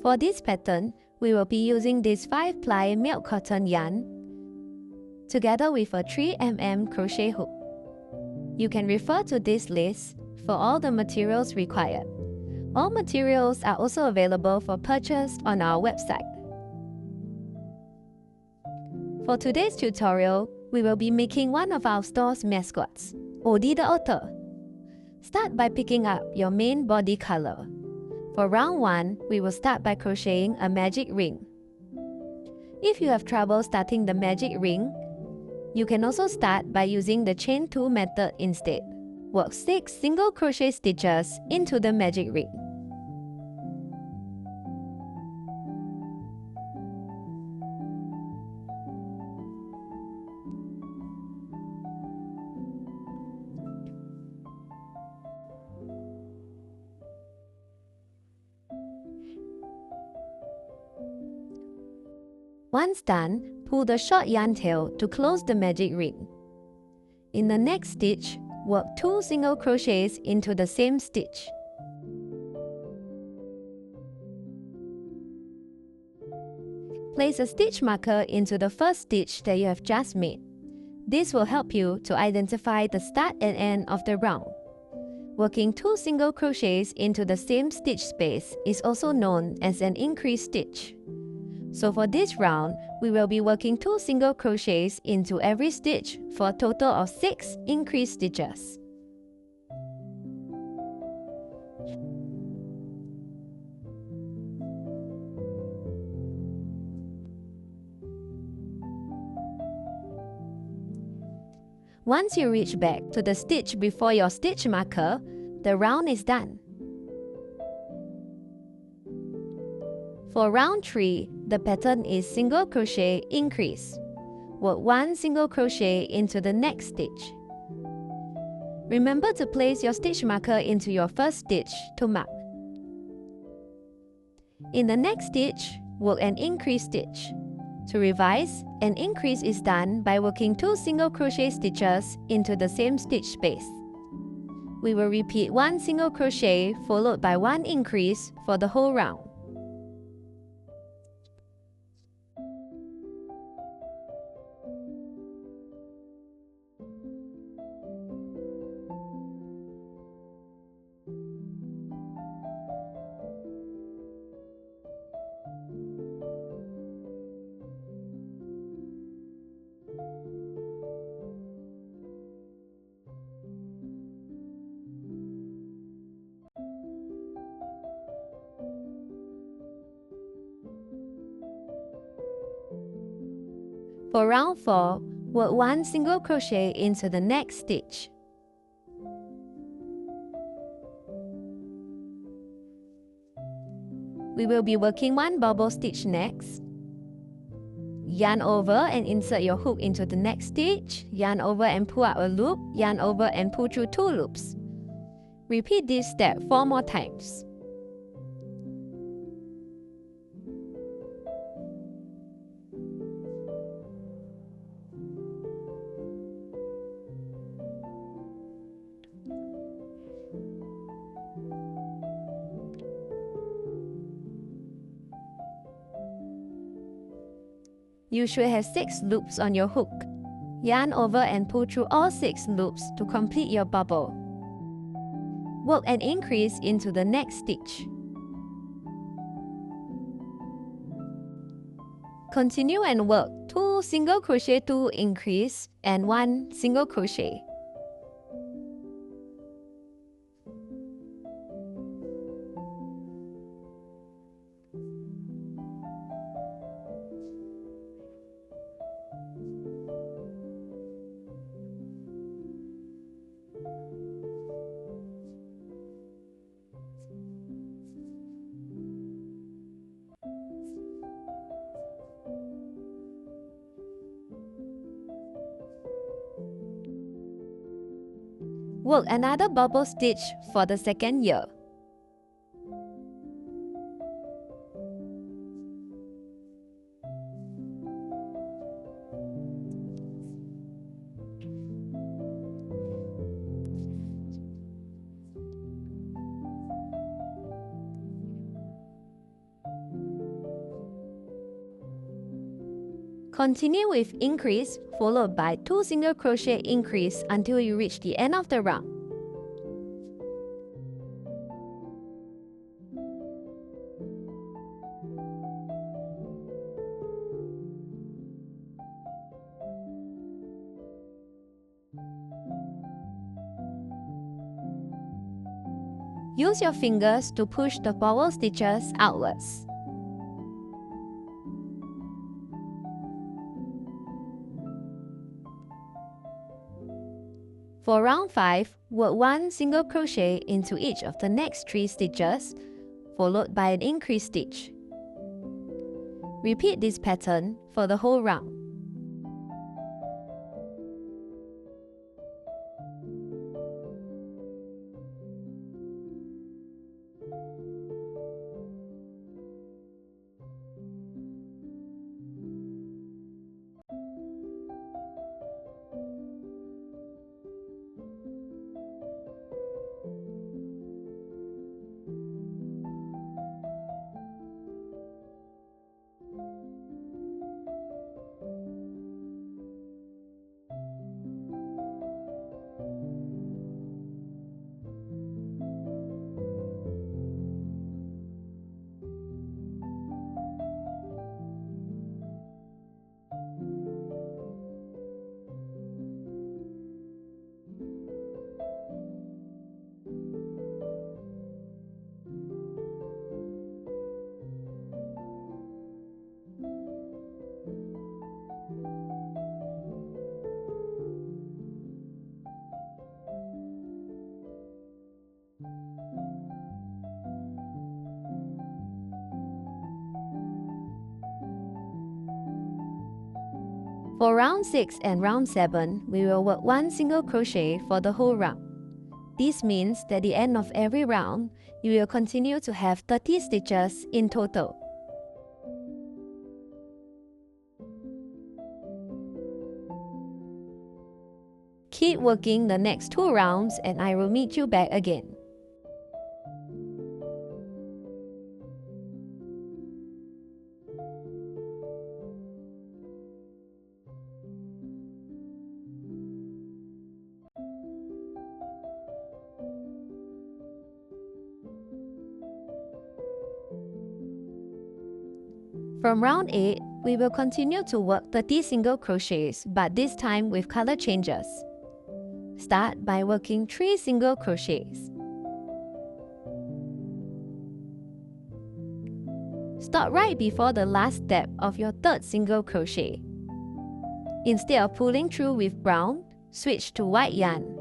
For this pattern, we will be using this 5-ply milk cotton yarn together with a 3mm crochet hook. You can refer to this list for all the materials required. All materials are also available for purchase on our website. For today's tutorial, we will be making one of our store's mascots, Oddie the Otter. Start by picking up your main body color. For round 1, we will start by crocheting a magic ring. If you have trouble starting the magic ring, you can also start by using the chain 2 method instead. Work 6 single crochet stitches into the magic ring. Once done, pull the short yarn tail to close the magic ring. In the next stitch, work 2 single crochets into the same stitch. Place a stitch marker into the first stitch that you have just made. This will help you to identify the start and end of the round. Working 2 single crochets into the same stitch space is also known as an increase stitch. So for this round, we will be working 2 single crochets into every stitch for a total of 6 increase stitches. Once you reach back to the stitch before your stitch marker, the round is done. For round 3, the pattern is single crochet increase. Work 1 single crochet into the next stitch. Remember to place your stitch marker into your first stitch to mark. In the next stitch, work an increase stitch. To revise, an increase is done by working 2 single crochet stitches into the same stitch space. We will repeat 1 single crochet followed by 1 increase for the whole round. For round 4, work 1 single crochet into the next stitch. We will be working 1 bubble stitch next. Yarn over and insert your hook into the next stitch, yarn over and pull out a loop, yarn over and pull through 2 loops. Repeat this step 4 more times. You should have 6 loops on your hook. Yarn over and pull through all 6 loops to complete your bubble. Work an increase into the next stitch. Continue and work 2 single crochet, 2 increase and 1 single crochet. Work another bubble stitch for the second year. Continue with increase followed by 2 single crochet increase until you reach the end of the round. Use your fingers to push the bobble stitches outwards. For round 5, work 1 single crochet into each of the next 3 stitches, followed by an increase stitch. Repeat this pattern for the whole round. For round 6 and round 7, we will work 1 single crochet for the whole round. This means that at the end of every round, you will continue to have 30 stitches in total. Keep working the next 2 rounds and I will meet you back again. From round 8, we will continue to work 30 single crochets, but this time with color changes. Start by working 3 single crochets. Stop right before the last step of your 3rd single crochet. Instead of pulling through with brown, switch to white yarn.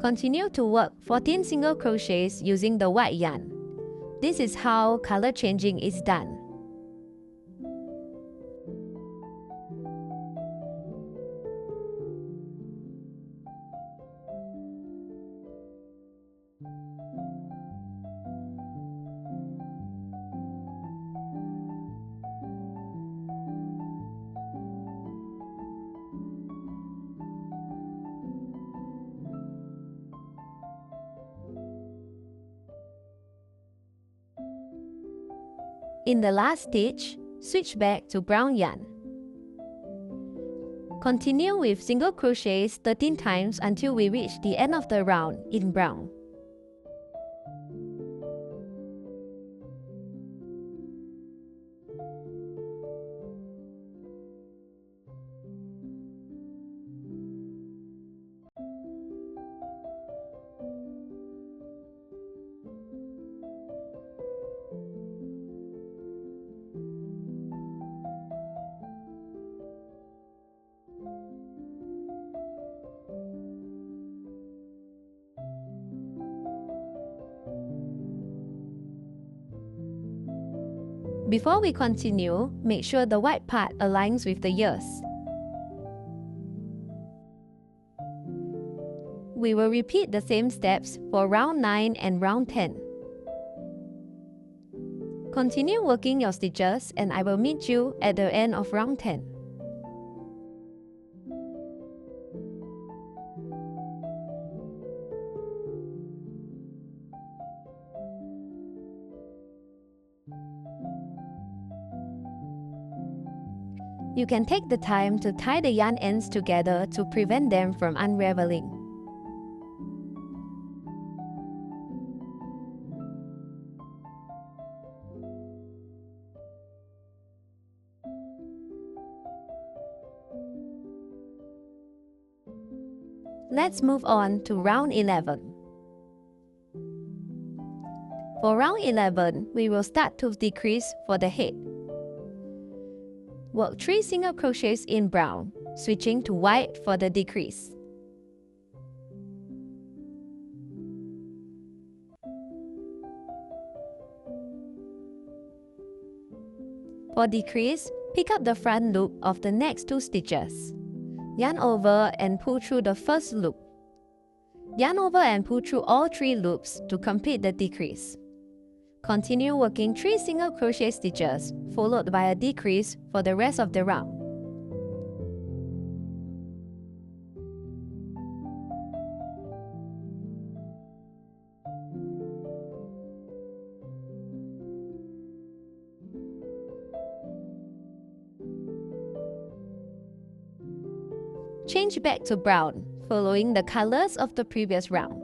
Continue to work 14 single crochets using the white yarn. This is how color changing is done. In the last stitch, switch back to brown yarn. Continue with single crochets 13 times until we reach the end of the round in brown. Before we continue, make sure the white part aligns with the ears. We will repeat the same steps for round 9 and round 10. Continue working your stitches and I will meet you at the end of round 10. You can take the time to tie the yarn ends together to prevent them from unraveling. Let's move on to round 11. For round 11, we will start to decrease for the head. Work 3 single crochets in brown, switching to white for the decrease. For decrease, pick up the front loop of the next 2 stitches. Yarn over and pull through the first loop. Yarn over and pull through all 3 loops to complete the decrease. Continue working 3 single crochet stitches, followed by a decrease for the rest of the round. Change back to brown, following the colors of the previous round.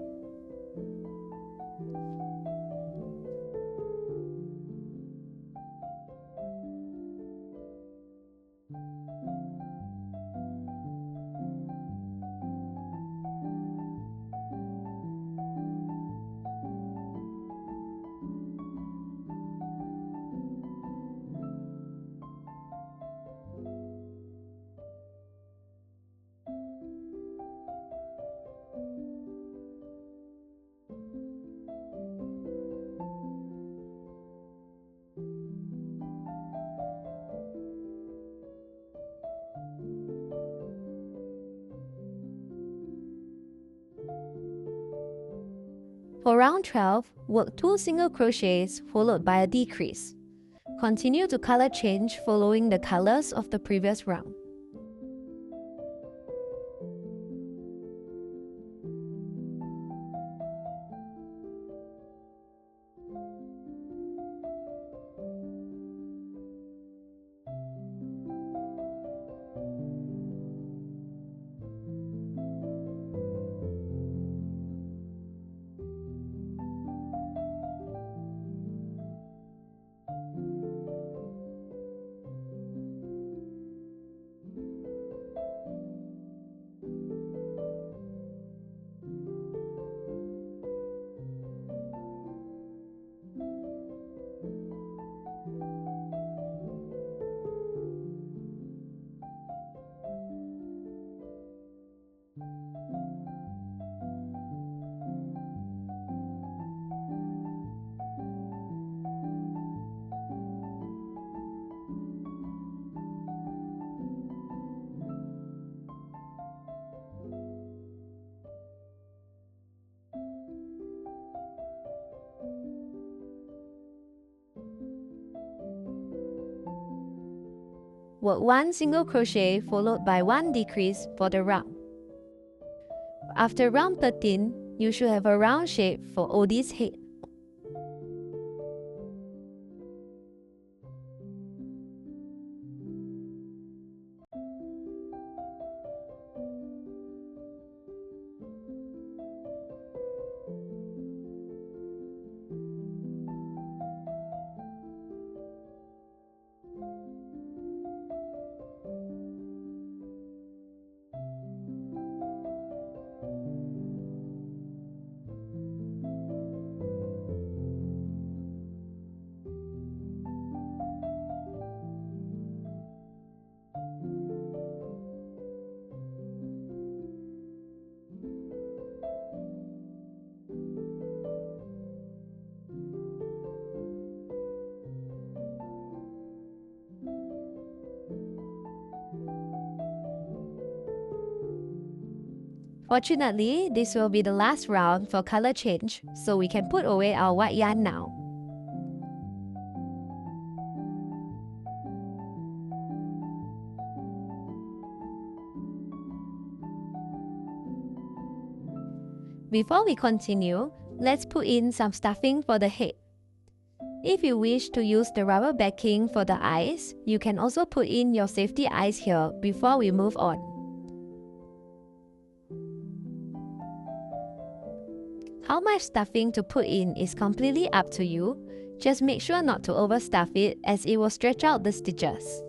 For round 12, work 2 single crochets followed by a decrease. Continue to color change following the colors of the previous round. Work 1 single crochet followed by 1 decrease for the round. After round 13, you should have a round shape for Oddie's head. Fortunately, this will be the last round for color change, so we can put away our white yarn now. Before we continue, let's put in some stuffing for the head. If you wish to use the rubber backing for the eyes, you can also put in your safety eyes here before we move on. How much stuffing to put in is completely up to you. Just make sure not to overstuff it as it will stretch out the stitches.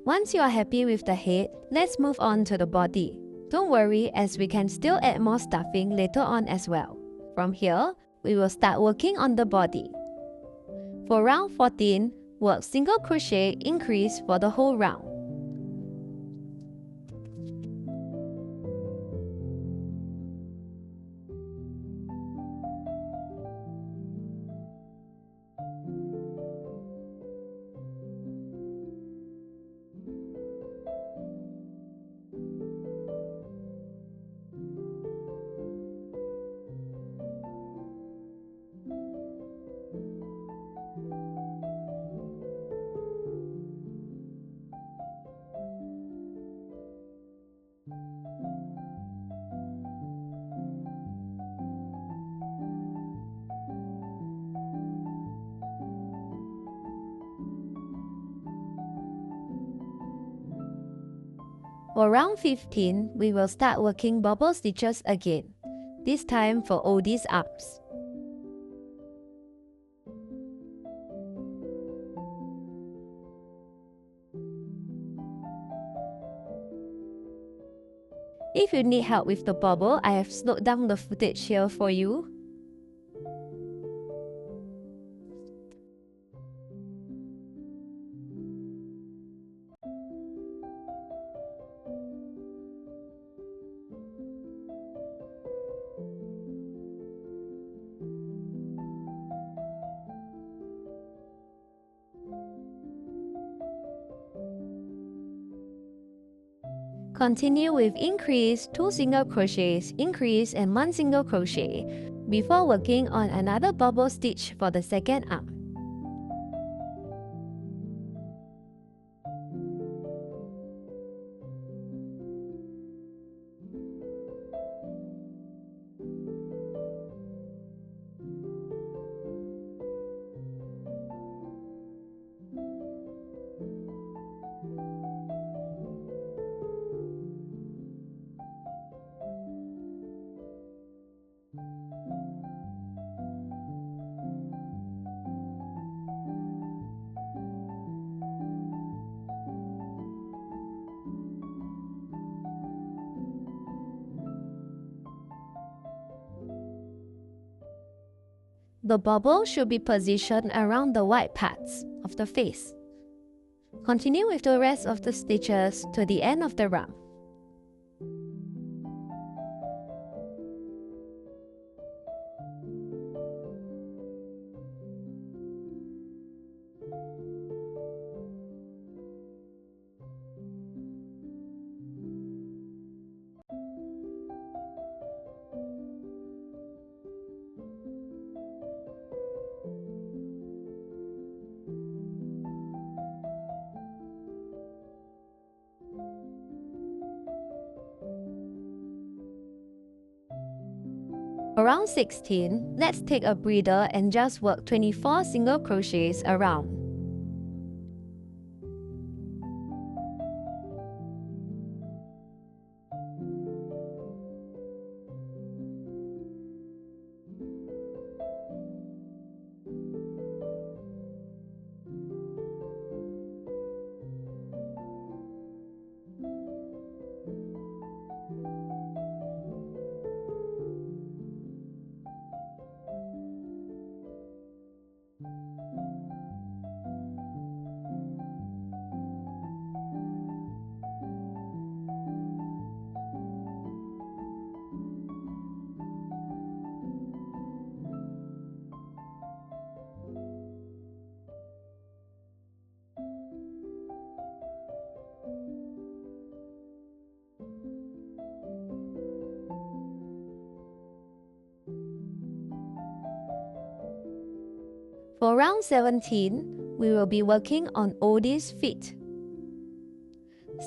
Once you are happy with the head, let's move on to the body. Don't worry, as we can still add more stuffing later on as well. From here, we will start working on the body. For round 14, work single crochet increase for the whole round. For round 15, we will start working bubble stitches again, this time for Oddie's arms. If you need help with the bubble, I have slowed down the footage here for you. Continue with increase, 2 single crochets, increase and 1 single crochet before working on another bubble stitch for the second arm. The bubble should be positioned around the white parts of the face. Continue with the rest of the stitches to the end of the round. Around 16, let's take a breather and just work 24 single crochets around. For round 17, we will be working on Oddie's feet.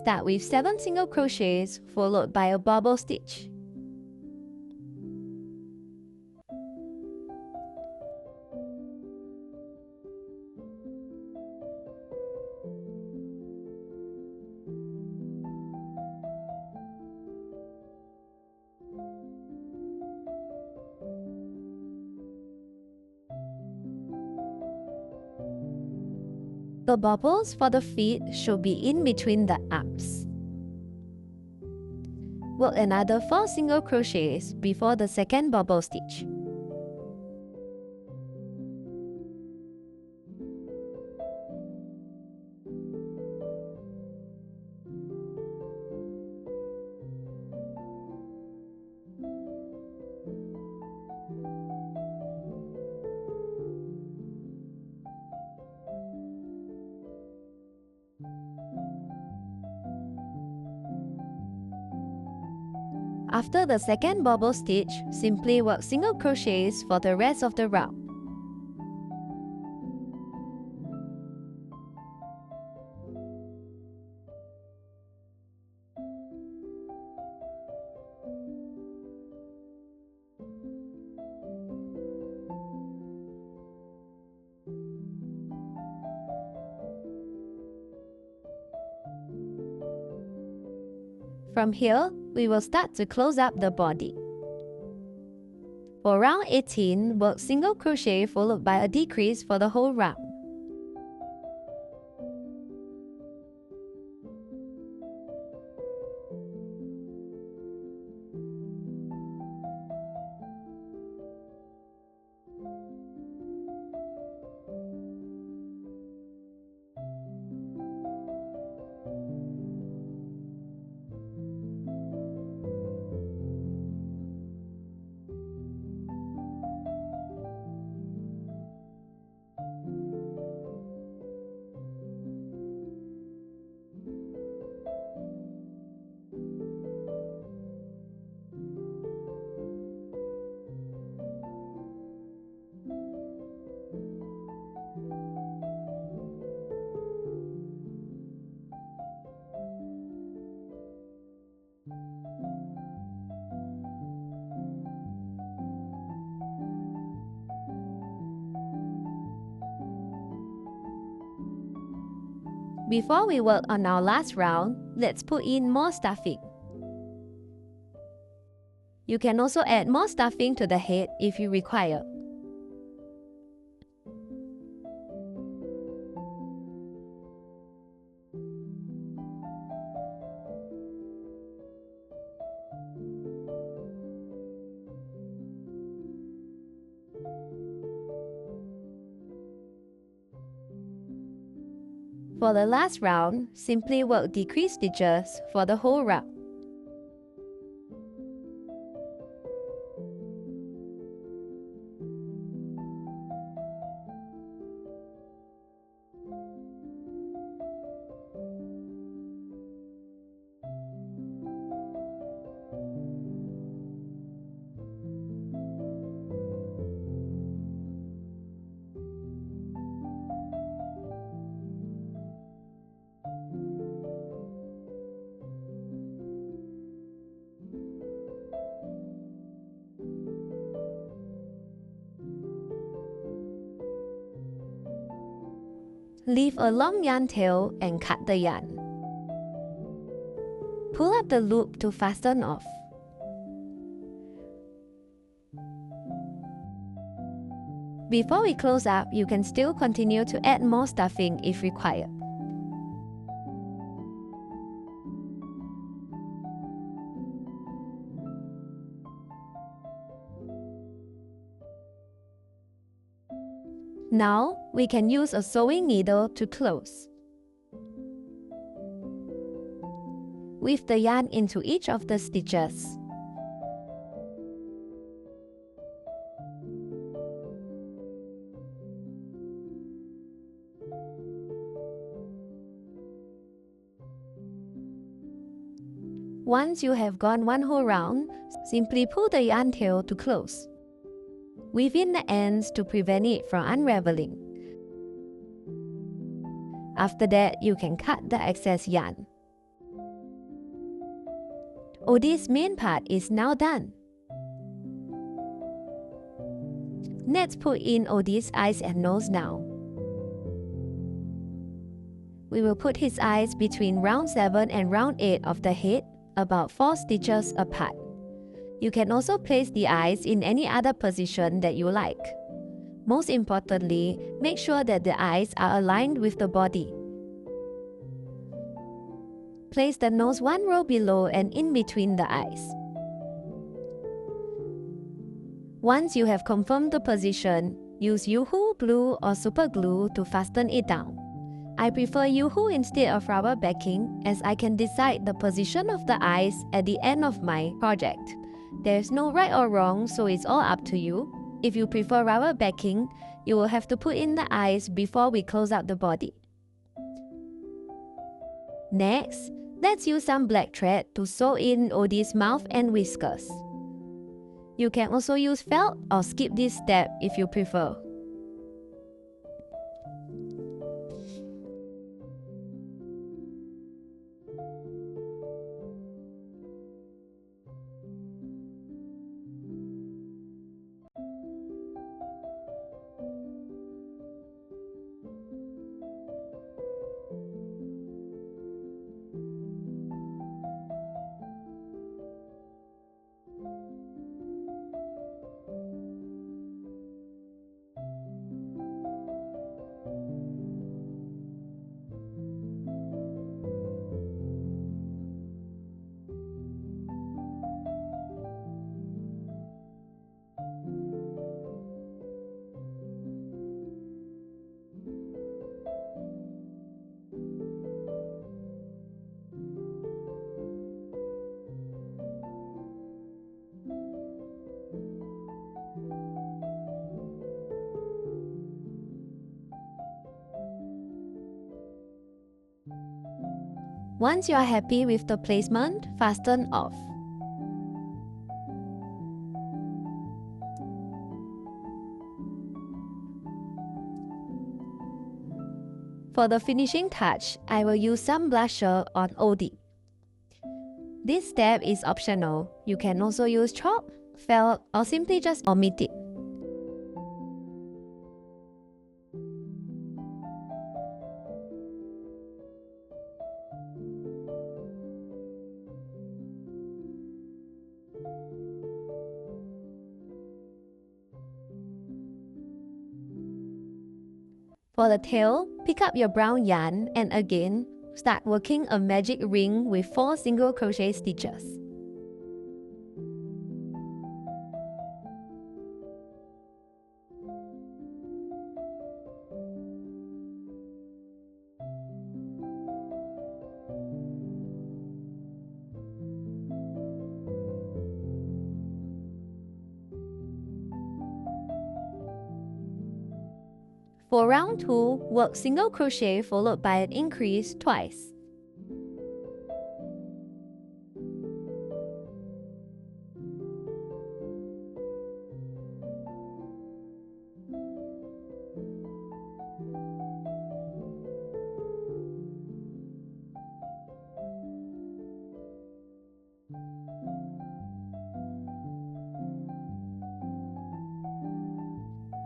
start with 7 single crochets followed by a bobble stitch. The bubbles for the feet should be in between the arms. Work another 4 single crochets before the second bubble stitch. After the second bobble stitch, simply work single crochets for the rest of the round. From here, we will start to close up the body. For round 18, work single crochet followed by a decrease for the whole round. Before we work on our last round, let's put in more stuffing. You can also add more stuffing to the head if you require. For the last round, simply work decrease stitches for the whole round. Leave a long yarn tail and cut the yarn. Pull up the loop to fasten off. Before we close up, you can still continue to add more stuffing if required. Now, we can use a sewing needle to close. Weave the yarn into each of the stitches. Once you have gone one whole round, simply pull the yarn tail to close. Weave in the ends to prevent it from unraveling. After that, you can cut the excess yarn. Oddie's main part is now done. Let's put in Oddie's eyes and nose now. We will put his eyes between round 7 and round 8 of the head, about 4 stitches apart. You can also place the eyes in any other position that you like. Most importantly, make sure that the eyes are aligned with the body. Place the nose one row below and in between the eyes. Once you have confirmed the position, use Yoo-hoo glue or super glue to fasten it down. I prefer Yoo-hoo instead of rubber backing, as I can decide the position of the eyes at the end of my project. There's no right or wrong, so it's all up to you. If you prefer rubber backing, you will have to put in the eyes before we close out the body. Next, let's use some black thread to sew in Oddie's mouth and whiskers. You can also use felt or skip this step if you prefer. Once you are happy with the placement, fasten off. For the finishing touch, I will use some blusher on Oddie. This step is optional. You can also use chalk, felt, or simply just omit it. For the tail, pick up your brown yarn and again, start working a magic ring with 4 single crochet stitches. For round 2, work single crochet followed by an increase twice.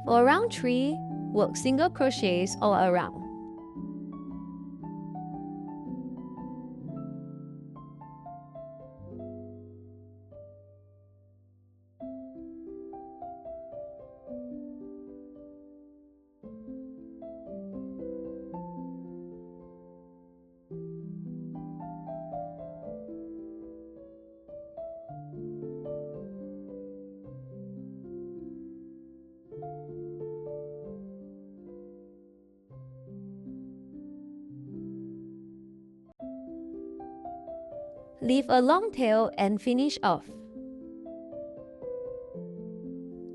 For round 3, work single crochets all around. Leave a long tail and finish off.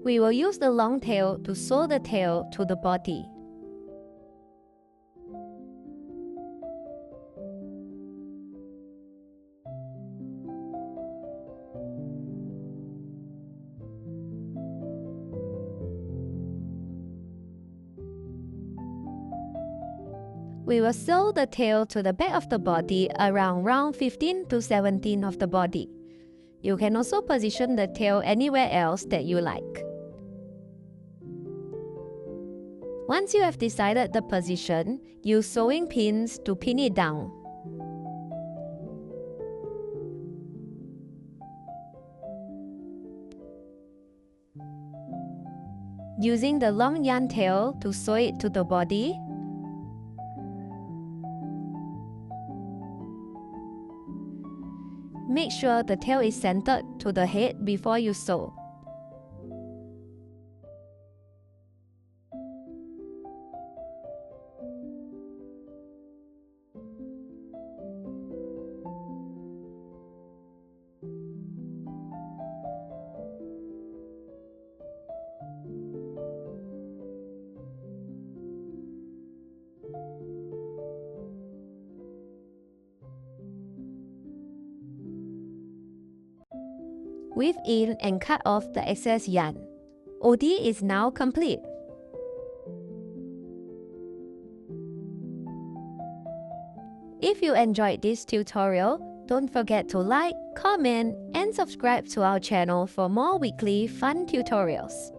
We will use the long tail to sew the tail to the body. We will sew the tail to the back of the body around round 15 to 17 of the body. You can also position the tail anywhere else that you like. Once you have decided the position, use sewing pins to pin it down. Using the long yarn tail to sew it to the body. Make sure the tail is centered to the head before you sew. Weave in and cut off the excess yarn. Oddie is now complete. If you enjoyed this tutorial, don't forget to like, comment, and subscribe to our channel for more weekly fun tutorials.